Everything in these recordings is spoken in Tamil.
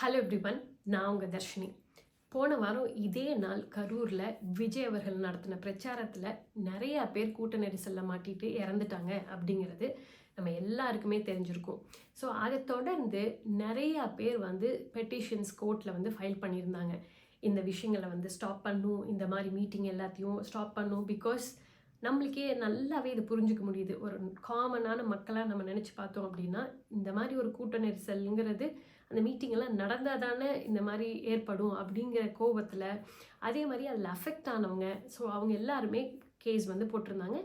ஹலோ எவ்ரிவன், நான் உங்கள் தர்ஷினி. போன வாரம் இதே நாள் கரூரில் விஜய் அவர்கள் நடத்தின பிரச்சாரத்தில் நிறையா பேர் கூட்ட நெரிசலில் மாட்டிட்டு இறந்துட்டாங்க அப்படிங்கிறது நம்ம எல்லாருக்குமே தெரிஞ்சிருக்கும். ஸோ அதை தொடர்ந்து நிறையா பேர் பெட்டிஷன்ஸ் கோர்ட்டில் ஃபைல் பண்ணியிருந்தாங்க. இந்த விஷயங்களை ஸ்டாப் பண்ணும், இந்த மாதிரி மீட்டிங் எல்லாத்தையும் ஸ்டாப் பண்ணும். பிகாஸ் நம்மளுக்கே நல்லாவே இது புரிஞ்சுக்க முடியுது. ஒரு காமனான மக்களாக நம்ம நினச்சி பார்த்தோம் அப்படின்னா, இந்த மாதிரி ஒரு கூட்ட நெரிசல்ங்கிறது அந்த மீட்டிங்கெல்லாம் நடந்தால் தானே இந்த மாதிரி ஏற்படும் அப்படிங்கிற கோபத்தில், அதே மாதிரி அதில் அஃபெக்ட் ஆனவங்க, ஸோ அவங்க எல்லாருமே கேஸ் போட்டிருந்தாங்க.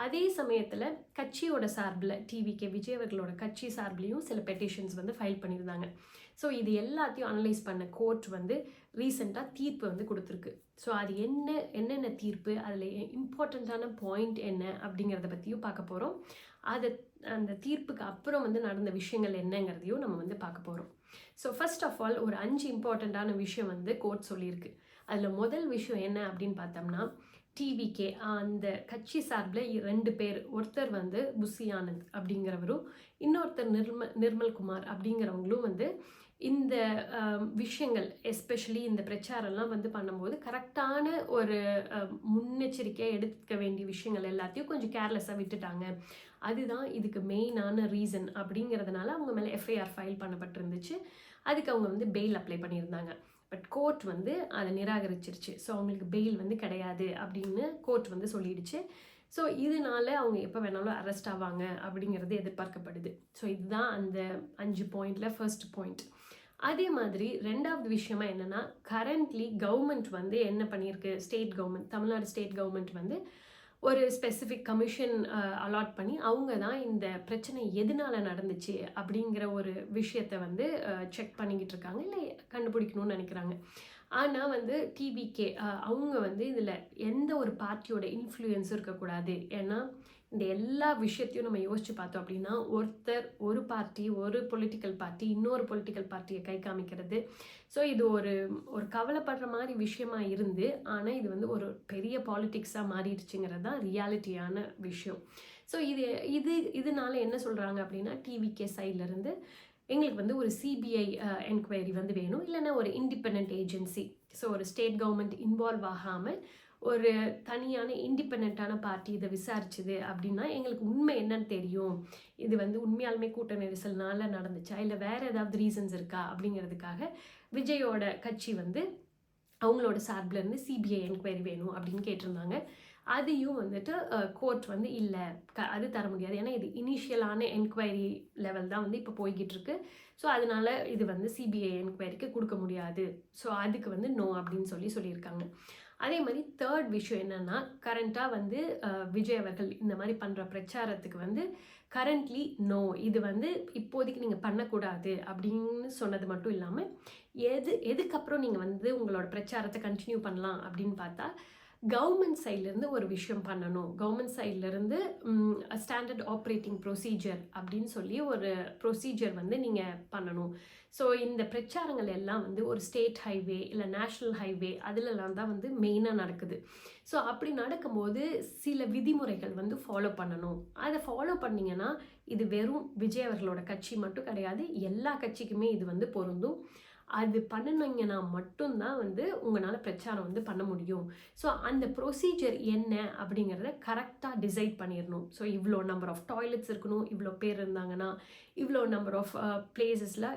அதே சமயத்தில் கட்சியோட சார்பில் டிவிகே விஜய் அவர்களோட கட்சி சார்பிலையும் சில பெட்டிஷன்ஸ் ஃபைல் பண்ணியிருந்தாங்க. ஸோ இது எல்லாத்தையும் அனலைஸ் பண்ண கோர்ட் ரீசெண்டாக தீர்ப்பு கொடுத்துருக்கு. ஸோ அது என்னென்ன தீர்ப்பு, அதில் இம்பார்ட்டண்ட்டான பாயிண்ட் என்ன அப்படிங்கிறத பற்றியும் பார்க்க போகிறோம். அந்த தீர்ப்புக்கு அப்புறம் நடந்த விஷயங்கள் என்னங்கிறதையும் நம்ம பார்க்க போகிறோம். ஸோ ஃபர்ஸ்ட் ஆஃப் ஆல் ஒரு 5 இம்பார்ட்டண்ட்டான விஷயம் கோர்ட் சொல்லியிருக்கு. அதில் முதல் விஷயம் என்ன அப்படின்னு பார்த்தோம்னா, டிவிகே அந்த கட்சி சார்பில் 2 பேர், ஒருத்தர் புசி ஆனந்த் அப்படிங்கிறவரும், இன்னொருத்தர் நிர்மல்குமார் அப்படிங்கிறவங்களும் இந்த விஷயங்கள் எஸ்பெஷலி இந்த பிரச்சாரம்லாம் பண்ணும்போது கரெக்டான ஒரு முன்னெச்சரிக்கையாக எடுத்துக்க வேண்டிய விஷயங்கள் எல்லாத்தையும் கொஞ்சம் கேர்லெஸ்ஸாக விட்டுட்டாங்க. அதுதான் இதுக்கு மெயினான ரீசன் அப்படிங்கிறதுனால அவங்க மேலே எஃப்ஐஆர் ஃபைல் பண்ணப்பட்டிருந்துச்சு. அதுக்கு அவங்க பெயில் அப்ளை பண்ணியிருந்தாங்க. பட் கோர்ட் அதை நிராகரிச்சிருச்சு. ஸோ அவங்களுக்கு பெயில் கிடையாது அப்படின்னு கோர்ட் சொல்லிடுச்சு. ஸோ இதனால அவங்க எப்போ வேணாலும் அரெஸ்ட் ஆவாங்க அப்படிங்கிறது எதிர்பார்க்கப்படுது. ஸோ இதுதான் அந்த 5 பாயிண்டில் ஃபர்ஸ்ட் பாயிண்ட். அதே மாதிரி ரெண்டாவது விஷயமா என்னென்னா, கரண்ட்லி கவர்மெண்ட் என்ன பண்ணியிருக்கு, state government, Tamil Nadu state government ஒரு ஸ்பெசிஃபிக் கமிஷன் அலாட் பண்ணி அவங்க தான் இந்த பிரச்சனை எதனால நடந்துச்சு அப்படிங்கிற ஒரு விஷயத்தை செக் பண்ணிக்கிட்டு இருக்காங்க, இல்லை கண்டுபிடிக்கணும்னு நினைக்கிறாங்க. ஆனால் டிவிகே அவங்க இதில் எந்த ஒரு பார்ட்டியோட இன்ஃப்ளூயன்ஸும் இருக்கக்கூடாது. ஏன்னா இந்த எல்லா விஷயத்தையும் நம்ம யோசிச்சு பார்த்தோம் அப்படின்னா, ஒரு பார்ட்டி, ஒரு பொலிட்டிக்கல் பார்ட்டி இன்னொரு பொலிட்டிக்கல் பார்ட்டியை கை காமிக்கிறது. ஸோ இது ஒரு கவலைப்படுற மாதிரி விஷயமா இருந்து, ஆனால் இது ஒரு பெரிய பாலிட்டிக்ஸாக மாறிடுச்சுங்கிறது தான் ரியாலிட்டியான விஷயம். ஸோ இதனால என்ன சொல்கிறாங்க அப்படின்னா, டிவிகே சைட்லேருந்து எங்களுக்கு ஒரு சிபிஐ என்கொயரி வேணும், இல்லைன்னா ஒரு இண்டிபெண்ட் ஏஜென்சி. ஸோ ஒரு ஸ்டேட் கவர்மெண்ட் இன்வால்வ் ஆகாமல் ஒரு தனியான இண்டிபெண்ட்டான பார்ட்டி இதை விசாரிச்சுது அப்படின்னா எங்களுக்கு உண்மை என்னன்னு தெரியும். இது உண்மையாலுமே கூட்ட நெரிசல்னால நடந்துச்சா, இல்லை வேறு ஏதாவது ரீசன்ஸ் இருக்கா அப்படிங்கிறதுக்காக விஜயோட கட்சி அவங்களோட சார்பிலேருந்து சிபிஐ என்கொயரி வேணும் அப்படின்னு கேட்டிருந்தாங்க. அதையும் கோர்ட் இல்லை, அது தர முடியாது. ஏன்னா இது இனிஷியலான என்கொயரி லெவல் தான் இப்போ போய்கிட்டு இருக்கு. ஸோ அதனால இது சிபிஐ என்கொயரிக்கு கொடுக்க முடியாது. ஸோ அதுக்கு நோ அப்படின்னு சொல்லியிருக்காங்க. அதே மாதிரி தேர்ட் விஷயம் என்னன்னா, கரண்ட்டாக விஜய் அவர்கள் இந்த மாதிரி பண்ணுற பிரச்சாரத்துக்கு கரண்ட்லி நோ, இது இப்போதைக்கு நீங்கள் பண்ணக்கூடாது அப்படின்னு சொன்னது மட்டும் இல்லாமல், எதுக்கப்புறம் நீங்கள் உங்களோட பிரச்சாரத்தை கண்டினியூ பண்ணலாம் அப்படின்னு பார்த்தா, கவர்மெண்ட் சைட்லேருந்து ஒரு விஷயம் பண்ணணும். கவர்மெண்ட் சைட்லேருந்து ஸ்டாண்டர்ட் ஆப்ரேட்டிங் ப்ரொசீஜர் அப்படின்னு சொல்லி ஒரு ப்ரொசீஜர் நீங்கள் பண்ணணும். ஸோ இந்த பிரச்சாரங்கள் எல்லாம் ஒரு ஸ்டேட் ஹைவே இல்லை நேஷ்னல் ஹைவே அதிலெல்லாம் தான் மெயினாக நடக்குது. ஸோ அப்படி நடக்கும்போது சில விதிமுறைகள் ஃபாலோ பண்ணணும். அதை ஃபாலோ பண்ணிங்கன்னா இது வெறும் விஜய் அவர்களோட கட்சி மட்டும் கிடையாது, எல்லா கட்சிக்குமே இது பொருந்தும். அது பண்ணினீங்கன்னா மட்டும்தான் உங்களால் பிரச்சாரம் பண்ண முடியும். ஸோ அந்த ப்ரொசீஜர் என்ன அப்படிங்கிறத கரெக்டாக டிசைட் பண்ணிடணும். ஸோ இவ்வளோ நம்பர் ஆஃப் டாய்லெட்ஸ் இருக்கணும், இவ்வளோ பேர் இருந்தாங்கன்னா இவ்வளோ நம்பர் ஆஃப் பிளேசஸில்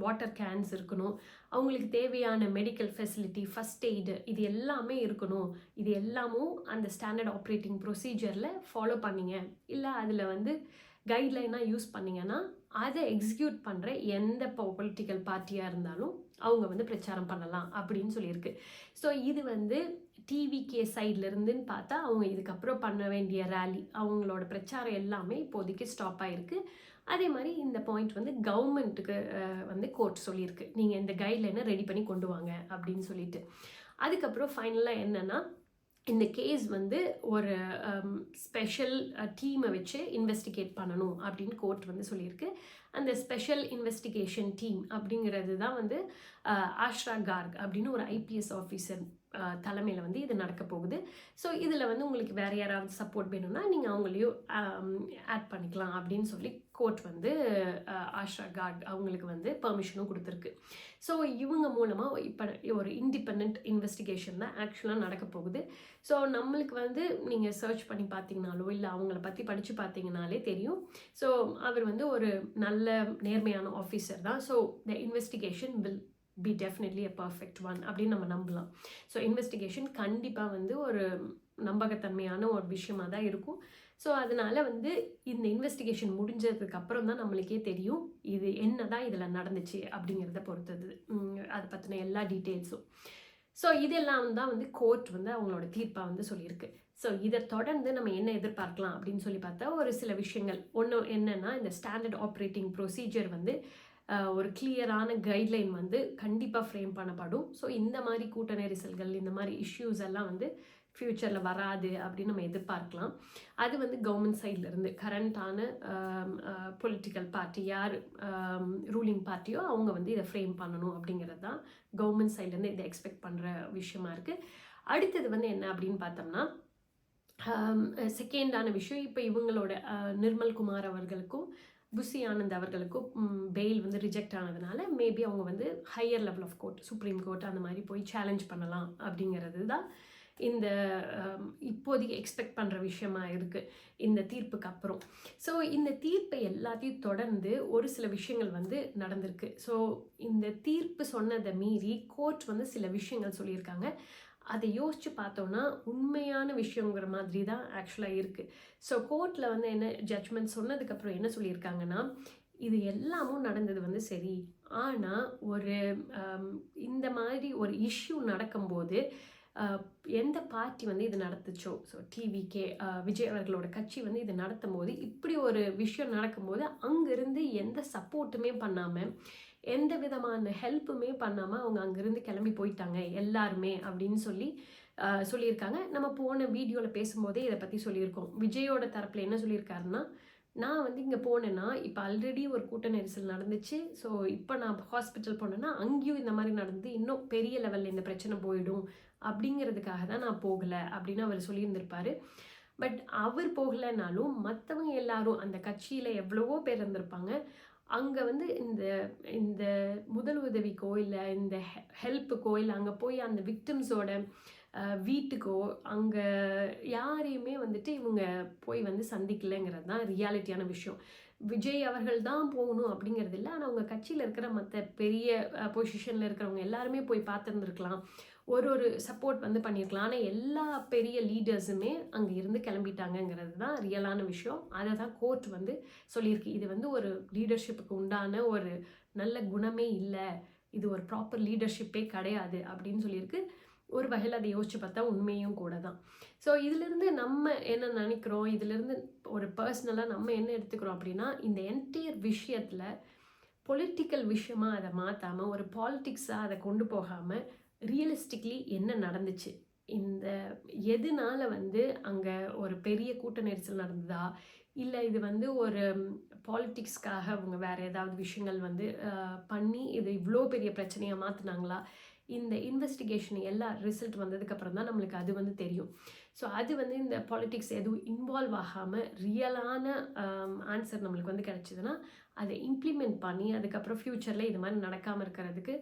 வாட்டர் கேன்ஸ் இருக்கணும், அவங்களுக்கு தேவையான மெடிக்கல் ஃபெசிலிட்டி, ஃபஸ்ட் எய்டு, இது எல்லாமே இருக்கணும். இது எல்லாமும் அந்த ஸ்டாண்டர்ட் ஆப்ரேட்டிங் ப்ரொசீஜரில் ஃபாலோ பண்ணிங்க, இல்லை அதில் கைட்லைனாக யூஸ் பண்ணிங்கன்னா அதை எக்ஸிக்யூட் பண்ணுற எந்த பொலிட்டிக்கல் பார்ட்டியாக இருந்தாலும் அவங்க பிரச்சாரம் பண்ணலாம் அப்படின்னு சொல்லியிருக்கு. ஸோ இது டிவிகே சைட்லேருந்துன்னு பார்த்தா அவங்க இதுக்கப்புறம் பண்ண வேண்டிய ரேலி, அவங்களோட பிரச்சாரம் எல்லாமே இப்போதைக்கு ஸ்டாப் ஆகிருக்கு. அதே மாதிரி இந்த பாயிண்ட் கவர்மெண்ட்டுக்கு கோர்ட் சொல்லியிருக்கு, நீங்கள் இந்த கைட்லைனை ரெடி பண்ணி கொண்டு வாங்க அப்படின்னு சொல்லிட்டு. அதுக்கப்புறம் ஃபைனலாக என்னென்னா, இந்த கேஸ் ஒரு ஸ்பெஷல் டீமை வச்சு இன்வெஸ்டிகேட் பண்ணணும் அப்படின்னு கோர்ட் சொல்லியிருக்கு. அந்த ஸ்பெஷல் இன்வெஸ்டிகேஷன் டீம் அப்படிங்கிறது தான் ஆஷ்ரா கார்க் அப்படின்னு ஒரு ஐபிஎஸ் ஆஃபீஸர் தலைமையில் வந்து இது நடக்க போகுது. ஸோ இதில் வந்து உங்களுக்கு வேறு யாராவது சப்போர்ட் வேணும்னா நீங்கள் அவங்களையும் ஆட் பண்ணிக்கலாம் அப்படின்னு சொல்லி கோர்ட் வந்து ஆஷா காட் அவங்களுக்கு வந்து பெர்மிஷனும் கொடுத்துருக்கு. ஸோ இவங்க மூலமாக இப்போ ஒரு இண்டிபெண்ட் இன்வெஸ்டிகேஷன் தான் ஆக்சுவலாக நடக்க போகுது. ஸோ நம்மளுக்கு வந்து நீங்கள் சர்ச் பண்ணி பார்த்தீங்கனாலோ இல்லை அவங்கள பற்றி படித்து பார்த்தீங்கனாலே தெரியும். ஸோ அவர் வந்து ஒரு நல்ல நேர்மையான ஆஃபீஸர் தான். So the investigation will be definitely a perfect one அப்படின்னு நம்ம நம்பலாம். ஸோ இன்வெஸ்டிகேஷன் கண்டிப்பாக வந்து ஒரு நம்பகத்தன்மையான ஒரு விஷயமாக தான் இருக்கும். ஸோ அதனால் வந்து இந்த இன்வெஸ்டிகேஷன் முடிஞ்சதுக்கு அப்புறம் தான் நம்மளுக்கே தெரியும் இது என்ன தான் இதில் நடந்துச்சு அப்படிங்கிறத பொறுத்தது, அதை பற்றின எல்லா டீட்டெயில்ஸும். ஸோ இதெல்லாம் தான் வந்து கோர்ட் வந்து அவங்களோட தீர்ப்பாக வந்து சொல்லியிருக்கு. ஸோ இதை தொடர்ந்து நம்ம என்ன எதிர்பார்க்கலாம் அப்படின்னு சொல்லி பார்த்தா ஒரு சில விஷயங்கள். ஒன்று என்னென்னா இந்த ஸ்டாண்டர்ட் ஆப்ரேட்டிங் ப்ரொசீஜர் வந்து ஒரு கிளியரான கைட்லைன் வந்து கண்டிப்பாக ஃப்ரேம் பண்ணப்படும். ஸோ இந்த மாதிரி கூட்ட நெரிசல்கள் இந்த மாதிரி இஷ்யூஸ் எல்லாம் வந்து ஃப்யூச்சரில் வராது அப்படின்னு நம்ம எதிர்பார்க்கலாம். அது வந்து கவர்மெண்ட் சைட்லேருந்து கரண்ட்டான பொலிட்டிக்கல் பார்ட்டி யார் ரூலிங் பார்ட்டியோ அவங்க வந்து இதை ஃப்ரேம் பண்ணணும் அப்படிங்கிறது தான் கவர்மெண்ட் சைட்லேருந்து இதை எக்ஸ்பெக்ட் பண்ணுற விஷயமா இருக்குது. அடுத்தது வந்து என்ன அப்படின்னு பார்த்தோம்னா செகண்டான விஷயம், இப்போ இவங்களோட நிர்மல் குமார் அவர்களுக்கும் புஷி ஆனந்த் அவர்களுக்கும் பெயில் வந்து ரிஜெக்ட் ஆனதுனால மேபி அவங்க வந்து higher level of court supreme court அந்த மாதிரி போய் சேலஞ்ச் பண்ணலாம் அப்படிங்கிறது தான் இந்த இப்போதைக்கு எக்ஸ்பெக்ட் பண்ணுற விஷயமா இருக்குது இந்த தீர்ப்புக்கு அப்புறம். ஸோ இந்த தீர்ப்பை எல்லாத்தையும் தொடர்ந்து ஒரு சில விஷயங்கள் வந்து நடந்திருக்கு. ஸோ இந்த தீர்ப்பு சொன்னதை மீறி கோர்ட் வந்து சில விஷயங்கள் சொல்லியிருக்காங்க. அதை யோசித்து பார்த்தோன்னா உண்மையான விஷயங்கிற மாதிரி தான் ஆக்சுவலாக இருக்குது. ஸோ கோர்ட்டில் வந்து என்ன ஜட்ஜ்மெண்ட் சொன்னதுக்கப்புறம் என்ன சொல்லியிருக்காங்கன்னா, இது எல்லாமும் நடந்தது வந்து சரி, ஆனால் ஒரு இந்த மாதிரி ஒரு இஷ்யூ நடக்கும்போது எந்த பார்ட்டி வந்து இது நடத்துச்சோ, ஸோ டிவிகே விஜய் அவர்களோட கட்சி வந்து இது நடத்தும் போது இப்படி ஒரு விஷயம் நடக்கும்போது அங்கேருந்து எந்த சப்போர்ட்டுமே பண்ணாமல் எந்த விதமான ஹெல்ப்புமே பண்ணாமல் அவங்க அங்கேருந்து கிளம்பி போயிட்டாங்க எல்லாருமே அப்படின்னு சொல்லியிருக்காங்க. நம்ம போன வீடியோவில் பேசும்போதே இதை பற்றி சொல்லியிருக்கோம். விஜயோட தரப்பில் என்ன சொல்லியிருக்காருன்னா, நான் வந்து இங்கே போனேன்னா இப்போ ஆல்ரெடி ஒரு கூட்ட நெரிசல் நடந்துச்சு. ஸோ இப்போ நான் ஹாஸ்பிட்டல் போனேன்னா அங்கேயும் இந்த மாதிரி நடந்து இன்னும் பெரிய லெவலில் இந்த பிரச்சனை போயிடும் அப்படிங்கிறதுக்காக தான் நான் போகலை அப்படின்னு அவர் சொல்லியிருந்திருப்பார். பட் அவர் போகலைன்னாலும் மற்றவங்க எல்லாரும் அந்த கட்சியில் எவ்வளவோ பேர் இருந்திருப்பாங்க. அங்கே வந்து இந்த முதல் உதவிக்கோ இல்லை இந்த ஹெல்ப்புக்கோ இல்லை அங்கே போய் அந்த விக்டிம்ஸோட வீட்டுக்கோ அங்கே யாரையுமே வந்துட்டு இவங்க போய் வந்து சந்திக்கலைங்கிறது தான் ரியாலிட்டியான விஷயம். விஜய் அவர்கள் தான் போகணும் அப்படிங்கிறது இல்லை. ஆனால் அவங்க கட்சியில் இருக்கிற மற்ற பெரிய பொசிஷனில் இருக்கிறவங்க எல்லாருமே போய் பார்த்துருந்துருக்கலாம், ஒரு சப்போர்ட் வந்து பண்ணியிருக்கலாம். ஆனால் எல்லா பெரிய லீடர்ஸுமே அங்கே இருந்து கிளம்பிட்டாங்கங்கிறது தான் ரியலான விஷயம். அதை தான் கோர்ட் வந்து சொல்லியிருக்கு. இது வந்து ஒரு லீடர்ஷிப்புக்கு உண்டான ஒரு நல்ல குணமே இல்லை, இது ஒரு ப்ராப்பர் லீடர்ஷிப்பே கிடையாது அப்படின்னு சொல்லியிருக்கு. ஒரு வகையில் அதை யோசிச்சு பார்த்தா உண்மையும் கூட தான். ஸோ இதிலிருந்து நம்ம என்ன நினைக்கிறோம், இதிலிருந்து ஒரு பர்சனலாக நம்ம என்ன எடுத்துக்கிறோம் அப்படின்னா, இந்த என்டையர் விஷயத்தில் பொலிட்டிக்கல் விஷயமாக அதை மாற்றாமல் ஒரு பாலிட்டிக்ஸாக அதை கொண்டு போகாமல் ரியலிஸ்டிக்லி என்ன நடந்துச்சு, இந்த எதனால வந்து அங்கே ஒரு பெரிய கூட்ட நெரிசல் நடந்ததா, இல்லை இது வந்து ஒரு பாலிட்டிக்ஸ்க்காக அவங்க வேறு ஏதாவது விஷயங்கள் வந்து பண்ணி இது இவ்வளோ பெரிய பிரச்சனையாக மாற்றினாங்களா, இந்த இன்வெஸ்டிகேஷன் எல்லா ரிசல்ட் வந்ததுக்கப்புறம் தான் நம்மளுக்கு அது வந்து தெரியும். ஸோ அது வந்து இந்த பாலிட்டிக்ஸ் எதுவும் இன்வால்வ் ஆகாமல் ரியலான ஆன்சர் நம்மளுக்கு வந்து கிடச்சிதுன்னா அதை இம்ப்ளிமெண்ட் பண்ணி அதுக்கப்புறம் ஃப்யூச்சரில் இது மாதிரி நடக்காமல் இருக்கிறதுக்கு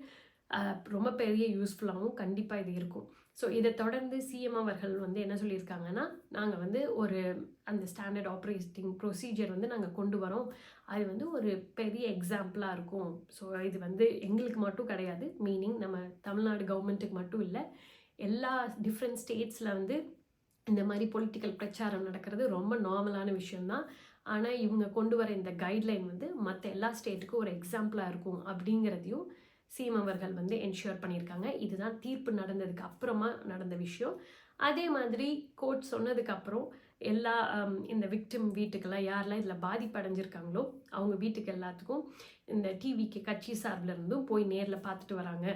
ரொம்ப பெரிய யூஸ்ஃபுல்லாகவும் கண்டிப்பாக இது இருக்கும். ஸோ இதை தொடர்ந்து சிஎம் அவர்கள் வந்து என்ன சொல்லியிருக்காங்கன்னா, நாங்கள் வந்து ஒரு அந்த ஸ்டாண்டர்ட் ஆப்ரேட்டிங் ப்ரொசீஜர் வந்து நாங்கள் கொண்டு வரோம், அது வந்து ஒரு பெரிய எக்ஸாம்பிளாக இருக்கும். ஸோ இது வந்து எங்களுக்கு மட்டும் கிடையாது, மீனிங் நம்ம தமிழ்நாடு கவர்மெண்ட்டுக்கு மட்டும் இல்லை, எல்லா டிஃப்ரெண்ட் ஸ்டேட்ஸில் வந்து இந்த மாதிரி பொலிட்டிக்கல் பிரச்சாரம் நடக்கிறது ரொம்ப நார்மலான விஷயம்தான். ஆனால் இவங்க கொண்டு வர இந்த கைட்லைன் வந்து மற்ற எல்லா ஸ்டேட்டுக்கும் ஒரு எக்ஸாம்பிளாக இருக்கும் அப்படிங்கிறதையும் சிஎம் அவர்கள் வந்து என்ஷூர் பண்ணியிருக்காங்க. இதுதான் தீர்ப்பு நடந்ததுக்கு அப்புறமா நடந்த விஷயம். அதே மாதிரி கோர்ட் சொன்னதுக்கப்புறம் எல்லா இந்த விக்டிம் வீட்டுக்கெல்லாம் யாரெல்லாம் இதில் பாதிப்படைஞ்சிருக்காங்களோ அவங்க வீட்டுக்கு எல்லாத்துக்கும் இந்த டிவிக்கு கட்சி சார்பில் இருந்தும் போய் நேரில் பார்த்துட்டு வராங்க.